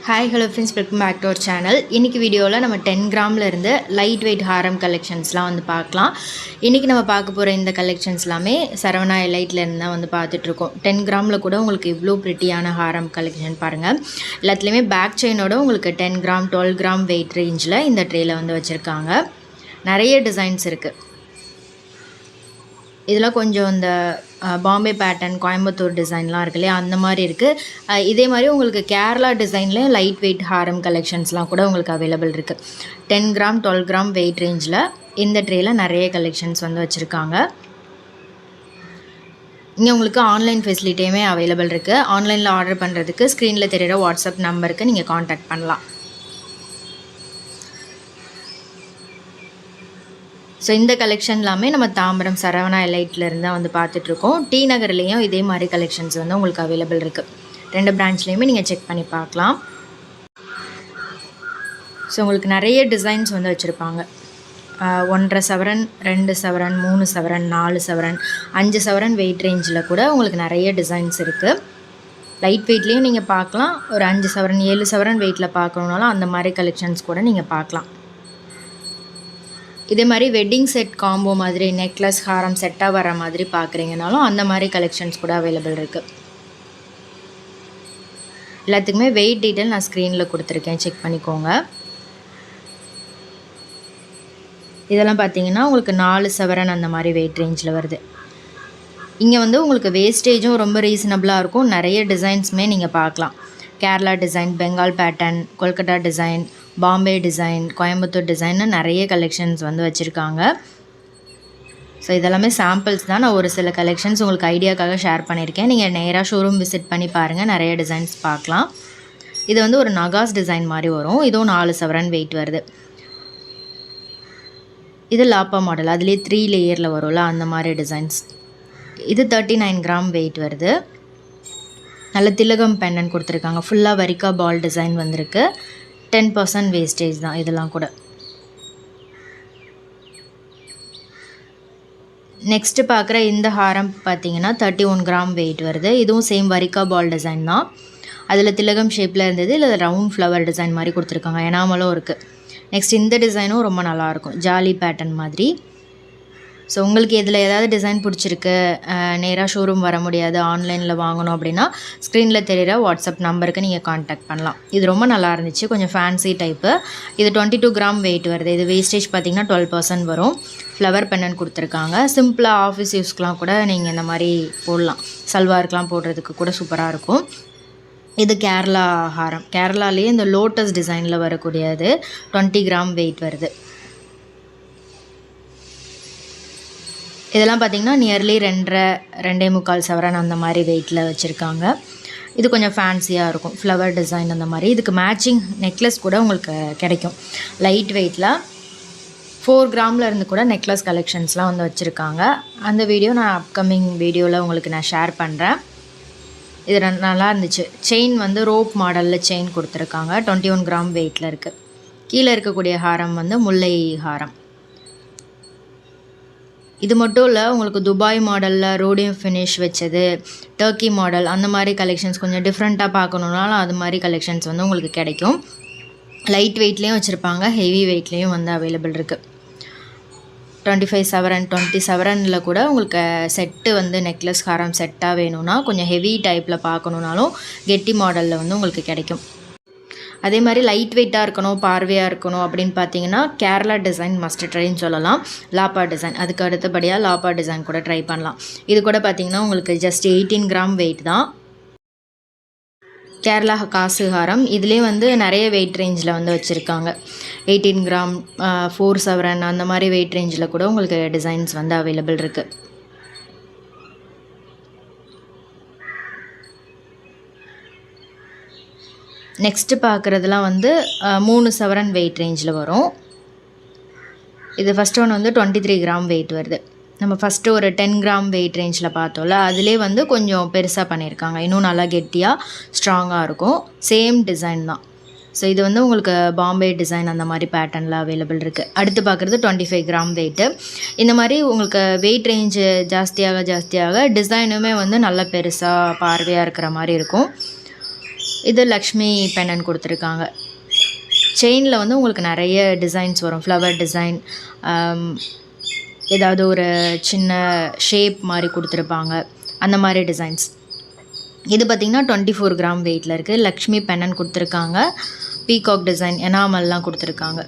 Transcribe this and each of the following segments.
Hi, hello friends, welcome back to our channel. இன்னைக்கு வீடியோல நம்ம 10 கிராம்ல இருந்து லைட் வெயிட் ஹாரம் கலெக்ஷன்ஸ்லாம் வந்து பார்க்கலாம். இன்னைக்கு நம்ம பார்க்க போற இந்த கலெக்ஷன்ஸ் எல்லாமே சரவணா எலைட்ல இருந்து தான் வந்து பார்த்துட்டு இருக்கோம். 10 கிராம்ல கூட உங்களுக்கு இவ்ளோ பிரிட்டியான ஹாரம் கலெக்ஷன் பாருங்க. எல்லாத்துலயுமே பேக் செயினோட உங்களுக்கு 10 கிராம் 12 கிராம் வெயிட் ரேஞ்சில் இந்த ட்ரேல வந்து வச்சிருக்காங்க. நிறைய டிசைன்ஸ் இருக்கு. இதெல்லாம் கொஞ்சம் இந்த பாம்பே பேட்டர்ன் கோயம்புத்தூர் டிசைன்லாம் இருக்கு இல்லையா அந்த மாதிரி இருக்குது. இதே மாதிரி உங்களுக்கு கேரளா டிசைனில் லைட் வெயிட் ஹாரம் கலெக்ஷன்ஸ்லாம் கூட உங்களுக்கு அவைலபிள் இருக்குது. 10 கிராம் 12 கிராம் வெயிட் ரேஞ்சில் இந்த ட்ரேயில் நிறைய கலெக்ஷன்ஸ் வந்து வச்சுருக்காங்க. இங்கே உங்களுக்கு ஆன்லைன் ஃபெசிலிட்டியுமே அவைலபிள் இருக்குது. ஆன்லைனில் ஆர்டர் பண்ணுறதுக்கு ஸ்க்ரீனில் தெரிகிற வாட்ஸ்அப் நம்பருக்கு நீங்கள் காண்டாக்ட் பண்ணலாம். ஸோ இந்த கலெக்ஷன் எல்லாமே நம்ம தாம்பரம் சரவணா எலைட்லேருந்து தான் வந்து பார்த்துட்ருக்கோம். டி நகர்லேயும் இதே மாதிரி கலெக்ஷன்ஸ் வந்து உங்களுக்கு அவைலபிள் இருக்குது. 2 பிரான்ச்லேயுமே நீங்கள் செக் பண்ணி பார்க்கலாம். ஸோ உங்களுக்கு நிறைய டிசைன்ஸ் வந்து வச்சுருப்பாங்க. 1.5 சவரன் 2 சவரன் 3 சவரன் 4 சவரன் 5 சவரன் வெயிட் ரேஞ்சில் கூட உங்களுக்கு நிறைய டிசைன்ஸ் இருக்குது. லைட் வெயிட்லேயும் நீங்கள் பார்க்கலாம். ஒரு 5 சவரன் 7 சவரன் வெயிட்டில் பார்க்கணுன்னாலும் அந்த மாதிரி கலெக்ஷன்ஸ் கூட நீங்கள் பார்க்கலாம். இதே மாதிரி வெட்டிங் செட் காம்போ மாதிரி நெக்லஸ் ஹாரம் செட்டாக வர மாதிரி பார்க்குறீங்கனாலும் அந்த மாதிரி கலெக்ஷன்ஸ் கூட அவைலபிள் இருக்குது. எல்லாத்துக்குமே வெயிட் டீட்டெயில் நான் ஸ்க்ரீனில் கொடுத்துருக்கேன், செக் பண்ணிக்கோங்க. இதெல்லாம் பார்த்தீங்கன்னா உங்களுக்கு 4 சவரன் அந்த மாதிரி வெயிட் ரேஞ்சில் வருது. இங்கே வந்து உங்களுக்கு வேஸ்டேஜும் ரொம்ப ரீசனபிளாக இருக்கும். நிறைய டிசைன்ஸுமே நீங்கள் பார்க்கலாம். Kerala design, Bengal pattern, Kolkata design, Bombay design, Coimbatore டிசைன்னு நிறைய கலெக்ஷன்ஸ் வந்து வச்சுருக்காங்க. ஸோ இதெல்லாமே சாம்பிள்ஸ் தான். நான் ஒரு சில கலெக்ஷன்ஸ் உங்களுக்கு ஐடியாக்காக ஷேர் பண்ணியிருக்கேன். நீங்கள் நேராக ஷோரூம் விசிட் பண்ணி பாருங்கள், நிறைய டிசைன்ஸ் பார்க்கலாம். இது வந்து ஒரு நகாஸ் டிசைன் மாதிரி வரும். இதுவும் 4 சவரன் வெயிட் வருது. இது லாப்பா மாடல், அதுலேயே 3 லேயரில் வரும்ல அந்த மாதிரி டிசைன்ஸ். இது 39 கிராம் வெயிட் வருது. நல்ல திலகம் பெண்டன் கொடுத்துருக்காங்க. ஃபுல்லாக வரிக்கா பால் டிசைன் வந்திருக்கு. 10% வேஸ்டேஜ் தான் இதெல்லாம் கூட. நெக்ஸ்ட்டு பார்க்குற இந்த ஹாரம் பார்த்தீங்கன்னா 31 கிராம் வெயிட் வருது. இதுவும் சேம் வரிக்கா பால் டிசைன் தான். அதில் திலகம் ஷேப்பில் இருந்தது, இல்லை ரவுண்ட் ஃப்ளவர் டிசைன் மாதிரி கொடுத்துருக்காங்க. எனாமலும் இருக்குது. நெக்ஸ்ட் இந்த டிசைனும் ரொம்ப நல்லாயிருக்கும், ஜாலி பேட்டர்ன் மாதிரி. ஸோ உங்களுக்கு இதில் ஏதாவது டிசைன் பிடிச்சிருக்கு, நேராக ஷோரூம் வர முடியாது, ஆன்லைனில் வாங்கணும் அப்படின்னா ஸ்க்ரீனில் தெரிகிற வாட்ஸ்அப் நம்பருக்கு நீங்கள் காண்டாக்ட் பண்ணலாம். இது ரொம்ப நல்லா இருந்துச்சு, கொஞ்சம் ஃபேன்சி டைப்பு. இது 22 கிராம் வெயிட் வருது. இது வேஸ்டேஜ் பார்த்திங்கன்னா 12% வரும். ஃப்ளவர் பெண்ணன் கொடுத்துருக்காங்க. சிம்பிளாக ஆஃபீஸ் யூஸ்க்கெலாம் கூட நீங்கள் இந்த மாதிரி போடலாம். சல்வாருக்கெலாம் போடுறதுக்கு கூட சூப்பராக இருக்கும். இது கேரளா ஹாரம். கேரளாலேயே இந்த லோட்டஸ் டிசைனில் வரக்கூடியது 20 கிராம் வெயிட் வருது. இதெல்லாம் பார்த்திங்கன்னா நியர்லி 2.25 சவரன் அந்த மாதிரி வெயிட்டில் வச்சுருக்காங்க. இது கொஞ்சம் ஃபேன்சியாக இருக்கும், ஃப்ளவர் டிசைன் அந்த மாதிரி. இதுக்கு மேட்சிங் நெக்லஸ் கூட உங்களுக்கு கிடைக்கும். லைட் வெயிட்டில் 4 கிராமில் இருந்து கூட நெக்லஸ் கலெக்ஷன்ஸ்லாம் வந்து வச்சுருக்காங்க. அந்த வீடியோ நான் அப்கமிங் வீடியோவில் உங்களுக்கு நான் ஷேர் பண்ணுறேன். இது நல்லா இருந்துச்சு. செயின் வந்து ரோப் மாடலில் செயின் கொடுத்துருக்காங்க. 21 கிராம் வெயிட்டில் இருக்குது. கீழே இருக்கக்கூடிய ஹாரம் வந்து முல்லை ஹாரம். இது மட்டும் இல்லை, உங்களுக்கு துபாய் மாடலில் ரோடியம் ஃபினிஷ் வச்சது, டர்க்கி மாடல் அந்த மாதிரி கலெக்ஷன்ஸ் கொஞ்சம் டிஃப்ரெண்ட்டாக பார்க்கணுன்னாலும் அது மாதிரி கலெக்ஷன்ஸ் வந்து உங்களுக்கு கிடைக்கும். லைட் வெயிட்லேயும் வச்சுருப்பாங்க, ஹெவி வெயிட்லேயும் வந்து அவைலபிள் இருக்குது. 25 சவரன் 20 சவரனில் கூட உங்களுக்கு செட்டு வந்து நெக்லஸ் ஹாரம் செட்டாக வேணும்னா கொஞ்சம் ஹெவி டைப்பில் பார்க்கணுன்னாலும் கெட்டி மாடலில் வந்து உங்களுக்கு கிடைக்கும். அதே மாதிரி லைட் வெயிட்டாக இருக்கணும், பார்வையாக இருக்கணும் அப்படின்னு பார்த்தீங்கன்னா கேரளா டிசைன் மஸ்ட் ட்ரைன்னு சொல்லலாம். லாப்பா டிசைன், அதுக்கு அடுத்தபடியாக லாப்பா டிசைன் கூட ட்ரை பண்ணலாம். இது கூட பார்த்தீங்கன்னா உங்களுக்கு ஜஸ்ட் 18 கிராம் வெயிட் தான். கேரளா காசு ஹாரம். இதுலேயே வந்து நிறைய வெயிட் ரேஞ்சில் வந்து வச்சுருக்காங்க. 18 கிராம் 4 சவரன் அந்த மாதிரி வெயிட் ரேஞ்சில் கூட உங்களுக்கு டிசைன்ஸ் வந்து அவைலபிள் இருக்குது. நெக்ஸ்ட்டு பார்க்குறதுலாம் வந்து 3 சவரன் வெயிட் ரேஞ்சில் வரும். இது ஃபஸ்ட் ஒன் வந்து 23 கிராம் வெயிட் வருது. நம்ம ஃபஸ்ட்டு ஒரு 10 கிராம் வெயிட் ரேஞ்சில் பார்த்தோம்ல, அதிலே வந்து கொஞ்சம் பெருசாக பண்ணியிருக்காங்க. இன்னும் நல்லா கெட்டியாக ஸ்ட்ராங்காக இருக்கும். சேம் டிசைன் தான். ஸோ இது வந்து உங்களுக்கு பாம்பே டிசைன் அந்த மாதிரி பேட்டர்னில் அவைலபிள் இருக்குது. அடுத்து பார்க்குறது 25 கிராம் வெயிட்டு. இந்த மாதிரி உங்களுக்கு வெயிட் ரேஞ்சு ஜாஸ்தியாக டிசைனுமே வந்து நல்லா பெருசாக பார்வையாக இருக்கிற மாதிரி இருக்கும். இது லக்ஷ்மி பெண்ணன் கொடுத்துருக்காங்க. செயினில் வந்து உங்களுக்கு நிறைய டிசைன்ஸ் வரும். ஃப்ளவர் டிசைன், ஏதாவது ஒரு சின்ன ஷேப் மாதிரி கொடுத்துருப்பாங்க, அந்த மாதிரி டிசைன்ஸ். இது பார்த்திங்கன்னா 24 கிராம் வெயிட்டில் இருக்குது. லக்ஷ்மி பெண்ணன் கொடுத்துருக்காங்க. பீகாக் டிசைன் எனாமல்லாம் கொடுத்துருக்காங்க.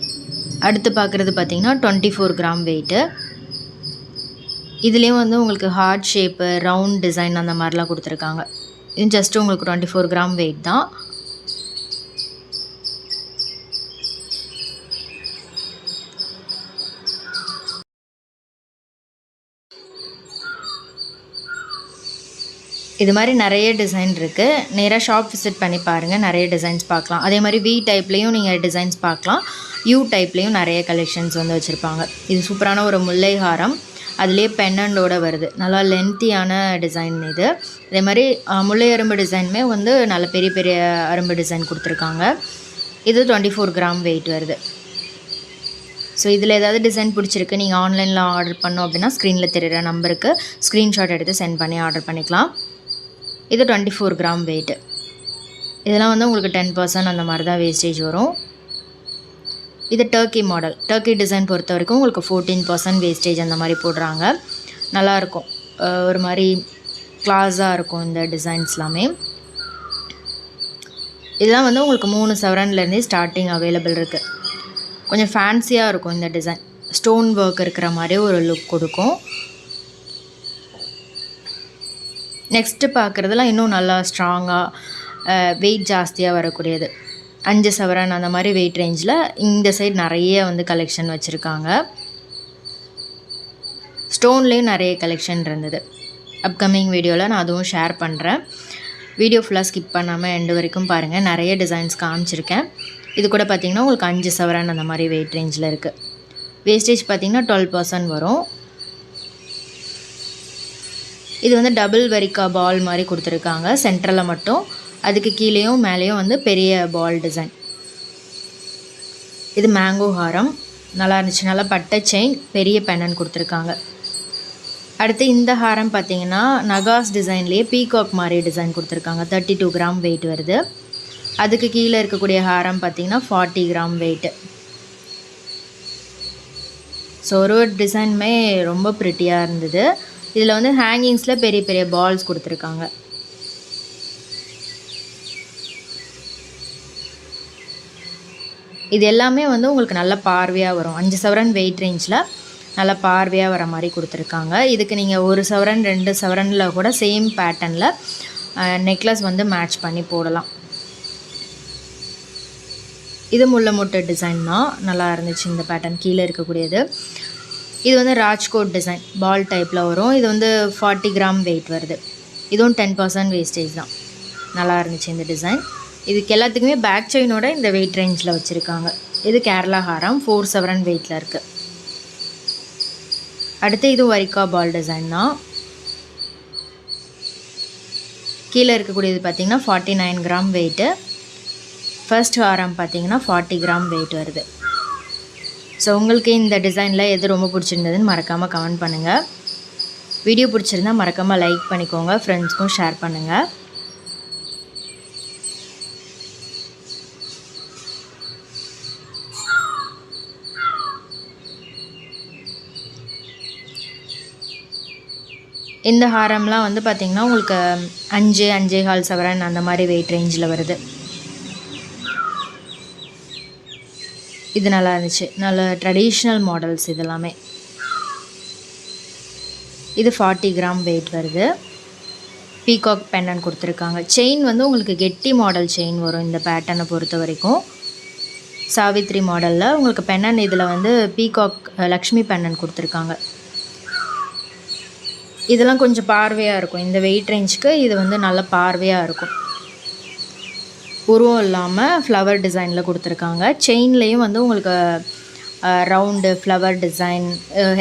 அடுத்து பார்க்குறது பார்த்திங்கன்னா 24 கிராம் வெயிட்டு. இதுலேயும் வந்து உங்களுக்கு ஹார்ட் ஷேப்பு, ரவுண்ட் டிசைன் அந்த மாதிரிலாம் கொடுத்துருக்காங்க. இது ஜஸ்ட்டு உங்களுக்கு 24 கிராம் வெயிட் தான். இது மாதிரி நிறைய டிசைன் இருக்குது. நேராக ஷாப் விசிட் பண்ணி பாருங்கள், நிறைய டிசைன்ஸ் பார்க்கலாம். அதே மாதிரி வி டைப்லேயும் நீங்கள் டிசைன்ஸ் பார்க்கலாம். யூ டைப்லேயும் நிறைய கலெக்ஷன்ஸ் வந்து வச்சுருப்பாங்க. இது சூப்பரான ஒரு முல்லை ஹாரம், அதுலேயே பெண்ணண்டோடு வருது. நல்லா லென்த்தியான டிசைன் இது. அதே மாதிரி முல்லை அரும்பு டிசைனுமே வந்து நல்ல பெரிய பெரிய அரும்பு டிசைன் கொடுத்துருக்காங்க. இது 24 கிராம் வெயிட் வருது. ஸோ இதில் ஏதாவது டிசைன் பிடிச்சிருக்கு, நீங்கள் ஆன்லைனில் ஆர்டர் பண்ணோம் அப்படின்னா ஸ்க்ரீனில் தெரிகிற நம்பருக்கு ஸ்க்ரீன்ஷாட் எடுத்து சென்ட் பண்ணி ஆர்டர் பண்ணிக்கலாம். இது 24 கிராம் வெயிட்டு. இதெல்லாம் வந்து உங்களுக்கு 10% அந்த மாதிரி தான் வேஸ்டேஜ் வரும். இது டர்க்கி மாடல். டர்க்கி டிசைன் பொறுத்த வரைக்கும் உங்களுக்கு 14% வேஸ்டேஜ் அந்த மாதிரி போடுறாங்க. நல்லாயிருக்கும், ஒரு மாதிரி கிளாஸாக இருக்கும் இந்த டிசைன்ஸ் எல்லாமே. இதெல்லாம் வந்து உங்களுக்கு 3 சவரன்லேருந்தே ஸ்டார்டிங் அவைலபிள் இருக்குது. கொஞ்சம் ஃபேன்சியாக இருக்கும் இந்த டிசைன். ஸ்டோன் ஒர்க் இருக்கிற மாதிரி ஒரு லுக் கொடுக்கும். நெக்ஸ்ட்டு பார்க்குறதுலாம் இன்னும் நல்லா ஸ்ட்ராங்காக வெயிட் ஜாஸ்தியாக வரக்கூடியது. 5 சவரன் அந்த மாதிரி வெயிட் ரேஞ்சில் இந்த சைடு நிறைய வந்து கலெக்ஷன் வச்சுருக்காங்க. ஸ்டோன்லேயும் நிறைய கலெக்ஷன் இருந்தது. அப்கமிங் வீடியோவில் நான் அதுவும் ஷேர் பண்ணுறேன். வீடியோ ஃபுல்லாக ஸ்கிப் பண்ணாமல் எண்டு வரைக்கும் பாருங்கள். நிறைய டிசைன்ஸ் காமிச்சிருக்கேன். இது கூட பார்த்திங்கன்னா உங்களுக்கு 5 சவரன் அந்த மாதிரி வெயிட் ரேஞ்சில் இருக்குது. வேஸ்டேஜ் பார்த்திங்கன்னா 12% வரும். இது வந்து டபுள் வரிக்கா பால் மாதிரி கொடுத்துருக்காங்க சென்டரில் மட்டும். அதுக்கு கீழேயும் மேலேயும் வந்து பெரிய பால் டிசைன். இது மேங்கோ ஹாரம், நல்லா இருந்துச்சு. நல்லா பட்டை செயின், பெரிய பெண்ணன் கொடுத்துருக்காங்க. அடுத்து இந்த ஹாரம் பார்த்திங்கன்னா நகாஸ் டிசைன்லேயே பீகாக் மாதிரி டிசைன் கொடுத்துருக்காங்க. 32 கிராம் வெயிட் வருது. அதுக்கு கீழே இருக்கக்கூடிய ஹாரம் பார்த்திங்கன்னா 40 கிராம் வெயிட்டு. ஸோ ஒரு டிசைனுமே ரொம்ப ப்ரிட்டியாக இருந்தது. இதில் வந்து ஹேங்கிங்ஸில் பெரிய பெரிய பால்ஸ் கொடுத்துருக்காங்க. இது எல்லாமே வந்து உங்களுக்கு நல்ல பார்வையாக வரும். 5 சவரன் வெயிட் ரேஞ்சில் நல்லா பார்வையாக வர மாதிரி கொடுத்துருக்காங்க. இதுக்கு நீங்கள் 1 சவரன் 2 சவரனில் கூட சேம் பேட்டர்னில் நெக்லஸ் வந்து மேட்ச் பண்ணி போடலாம். இது முல்லை முட்டை டிசைன் தான், நல்லா இருந்துச்சு இந்த பேட்டர்ன். கீழே இருக்கக்கூடியது இது வந்து ராஜ்கோட் டிசைன், பால் டைப்பில் வரும். இது வந்து 40 கிராம் வெயிட் வருது. இதுவும் 10% வேஸ்டேஜ் தான். நல்லா இருந்துச்சு இந்த டிசைன். இதுக்கு எல்லாத்துக்குமே பேக் செயினோட இந்த வெயிட் ரேஞ்சில் வச்சுருக்காங்க. இது கேரளா ஹாரம், 4 சவரன் வெயிட்டில் இருக்குது. அடுத்து இது வரிக்கா பால் டிசைன் தான். கீழே இருக்கக்கூடியது பார்த்திங்கன்னா 49 கிராம் வெயிட்டு. ஃபர்ஸ்ட் ஹாரம் பார்த்திங்கன்னா 40 கிராம் வெயிட் வருது. ஸோ உங்களுக்கு இந்த டிசைனில் எது ரொம்ப பிடிச்சிருந்ததுன்னு மறக்காமல் கமெண்ட் பண்ணுங்கள். வீடியோ பிடிச்சிருந்தால் மறக்காமல் லைக் பண்ணிக்கோங்க, ஃப்ரெண்ட்ஸ்க்கும் ஷேர் பண்ணுங்கள். இந்த ஹாரம்லாம் வந்து பார்த்திங்கன்னா உங்களுக்கு 5-5.25 சவரன் அந்த மாதிரி வெயிட் ரேஞ்சில் வருது. இது நல்லா இருந்துச்சு, நல்ல ட்ரெடிஷ்னல் மாடல்ஸ் இதெல்லாமே. இது 40 கிராம் வெயிட் வருது. பீகாக் பெண்ணன் கொடுத்துருக்காங்க. செயின் வந்து உங்களுக்கு கெட்டி மாடல் செயின் வரும் இந்த பேட்டர்னை பொறுத்த வரைக்கும். சாவித்ரி மாடலில் உங்களுக்கு பெண்ணன் இதில் வந்து பீகாக் லக்ஷ்மி பெண்ணன் கொடுத்துருக்காங்க. இதெல்லாம் கொஞ்சம் பார்வையாக இருக்கும். இந்த வெயிட் ரேஞ்சுக்கு இது வந்து நல்ல பார்வையாக இருக்கும். உருவம் இல்லாமல் ஃப்ளவர் டிசைனில் கொடுத்துருக்காங்க. செயின்லேயும் வந்து உங்களுக்கு round flower design,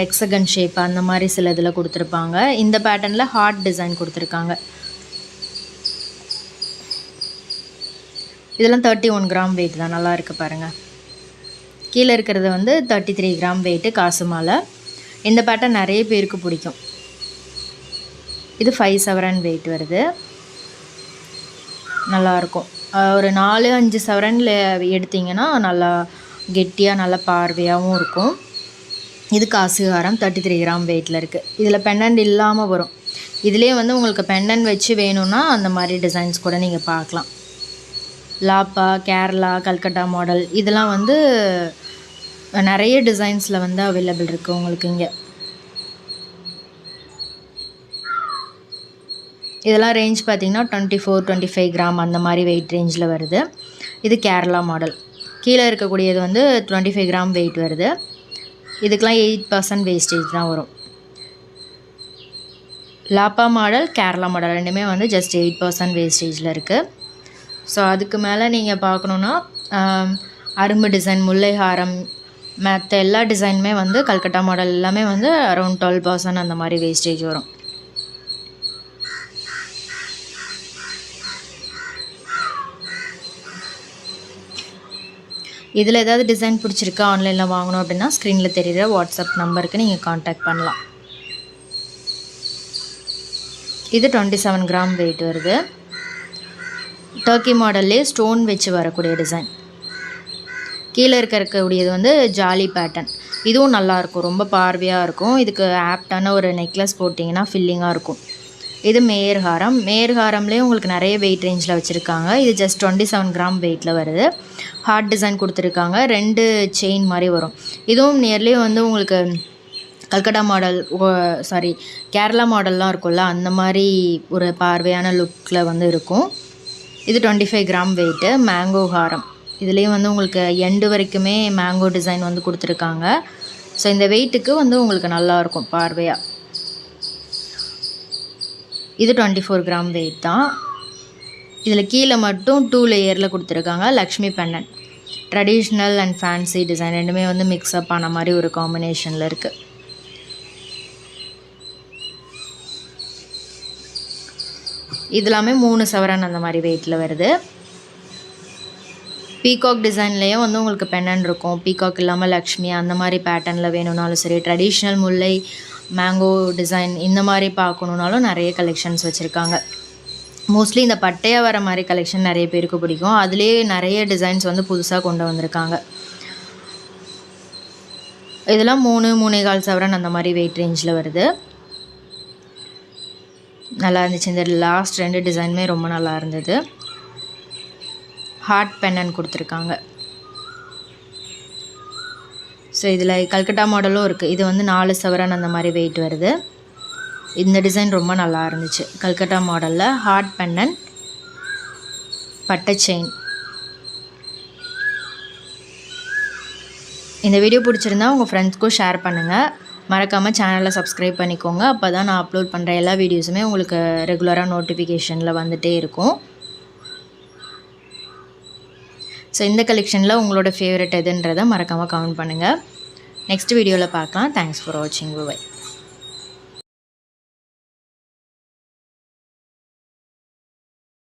hexagon shape அந்த மாதிரி சில இதில் கொடுத்துருப்பாங்க. இந்த பேட்டர்னில் ஹார்ட் டிசைன் கொடுத்துருக்காங்க. இதெல்லாம் 31 கிராம் வெயிட் தான். நல்லா இருக்குது பாருங்கள். கீழே இருக்கிறது வந்து 33 கிராம் வெயிட்டு காசு மாலை. இந்த பேட்டர்ன் நிறைய பேருக்கு பிடிக்கும். இது 5 சவரன் வெயிட் வருது. நல்லாயிருக்கும். ஒரு 4-5 சவரனில் எடுத்திங்கன்னா நல்லா கெட்டியாக நல்லா பார்வையாகவும் இருக்கும். இது காசு ஹாரம் 33 கிராம் வெயிட்டில் இருக்குது. இதில் பெண்டன்ட் இல்லாமல் வரும். இதுலேயே வந்து உங்களுக்கு பெண்டன்ட் வச்சு வேணும்னா அந்த மாதிரி டிசைன்ஸ் கூட நீங்கள் பார்க்கலாம். லாப்பா, கேரளா, கல்கட்டா மாடல் இதெல்லாம் வந்து நிறைய டிசைன்ஸில் வந்து அவைலபிள் இருக்குது உங்களுக்கு இங்கே. இதெல்லாம் ரேஞ்ச் பார்த்திங்கன்னா 24-25 கிராம் அந்த மாதிரி வெயிட் ரேஞ்சில் வருது. இது கேரளா மாடல். கீழே இருக்கக்கூடியது வந்து 25 கிராம் வெயிட் வருது. இதுக்கெலாம் 8% வேஸ்டேஜ் தான் வரும். லாப்பா மாடல், கேரளா மாடல் ரெண்டுமே வந்து ஜஸ்ட் 8% வேஸ்டேஜில் இருக்குது. ஸோ அதுக்கு மேலே நீங்கள் பார்க்கணுன்னா அரும்பு டிசைன், முல்லை ஹாரம், மற்ற எல்லா டிசைனுமே வந்து கல்கட்டா மாடல் எல்லாமே வந்து அரௌண்ட் 12% அந்த மாதிரி வேஸ்டேஜ் வரும். இதில் ஏதாவது டிசைன் பிடிச்சிருக்கா, ஆன்லைனில் வாங்கணும் அப்படின்னா ஸ்க்ரீனில் தெரிகிற வாட்ஸ்அப் நம்பருக்கு நீங்கள் காண்டாக்ட் பண்ணலாம். இது 27 கிராம் வெயிட் வருது. டர்க்கி மாடல்லே ஸ்டோன் வச்சு வரக்கூடிய டிசைன். கீழே இருக்கக்கூடியது வந்து ஜாலி பேட்டர்ன். இதுவும் நல்லாயிருக்கும், ரொம்ப பார்வையாக இருக்கும். இதுக்கு ஆப்டான ஒரு நெக்லஸ் போட்டிங்கன்னா ஃபில்லிங்காக இருக்கும். இது மேயர் ஹாரம். மேயர் ஹாரம்லேயே உங்களுக்கு நிறைய வெயிட் ரேஞ்சில் வச்சுருக்காங்க. இது ஜஸ்ட் 27 கிராம் வெயிட்டில் வருது. ஹார்ட் டிசைன் கொடுத்துருக்காங்க. 2 செயின் மாதிரி வரும். இதுவும் நியர்லி வந்து உங்களுக்கு கல்கட்டா மாடல், கேரளா மாடல்லாம் இருக்கும்ல, அந்த மாதிரி ஒரு பார்வையான லுக்கில் வந்து இருக்கும். இது 25 கிராம் வெயிட்டு. மேங்கோ ஹாரம். இதுலேயும் வந்து உங்களுக்கு எண்டு வரைக்குமே மேங்கோ டிசைன் வந்து கொடுத்துருக்காங்க. ஸோ இந்த வெயிட்டுக்கு வந்து உங்களுக்கு நல்லாயிருக்கும் பார்வையாக. இது 24 கிராம் வெயிட் தான். இதில் கீழே மட்டும் 2 லேயரில் கொடுத்துருக்காங்க. Lakshmi pendant. Traditional and fancy design ரெண்டுமே வந்து மிக்ஸ்அப் ஆன மாதிரி ஒரு காம்பினேஷனில் இருக்குது. இதெல்லாமே 3 சவரன் அந்த மாதிரி வெயிட்டில் வருது. பீகாக் டிசைன்லேயும் வந்து உங்களுக்கு பெண்டன்ட் இருக்கும். பீகாக் இல்லாமல் லக்ஷ்மி அந்த மாதிரி பேட்டர்னில் வேணும்னாலும் சரி, ட்ரெடிஷ்னல் முல்லை, மேங்கோ டிசைன் இந்த மாதிரி பார்க்கணுன்னாலும் நிறைய கலெக்ஷன்ஸ் வச்சுருக்காங்க. மோஸ்ட்லி இந்த பட்டையாக வர மாதிரி கலெக்ஷன் நிறைய பேருக்கு பிடிக்கும். அதுலேயே நிறைய டிசைன்ஸ் வந்து புதுசாக கொண்டு வந்திருக்காங்க. இதெல்லாம் 3-3.25 சவரன் அந்த மாதிரி வெயிட் ரேஞ்சில் வருது. நல்லா இருந்துச்சு. இந்த லாஸ்ட் 2 டிசைனுமே ரொம்ப நல்லா இருந்தது. ஹார்ட் பெண்டன்ட் கொடுத்துருக்காங்க. ஸோ இதில் கல்கட்டா மாடலும் இருக்குது. இது வந்து 4 சவரன் அந்த மாதிரி வெயிட் வருது. இந்த டிசைன் ரொம்ப நல்லா இருந்துச்சு. கல்கட்டா மாடலில் ஹார்ட் பெண்டன்ட், பட்டை செயின். இந்த வீடியோ பிடிச்சிருந்தா உங்கள் ஃப்ரெண்ட்ஸ்க்கும் ஷேர் பண்ணுங்கள். மறக்காமல் சேனலை சப்ஸ்கிரைப் பண்ணிக்கோங்க. அப்போ தான் நான் அப்லோட் பண்ணுற எல்லா வீடியோஸுமே உங்களுக்கு ரெகுலராக நோட்டிஃபிகேஷனில் வந்துகிட்டே இருக்கும். ஸோ இந்த கலெக்ஷனில் உங்களோட ஃபேவரட் எதுன்றதை மறக்காமல் கமெண்ட் பண்ணுங்கள். நெக்ஸ்ட் வீடியோவில் பார்க்கலாம். தேங்க்ஸ் ஃபார் வாட்சிங். பை.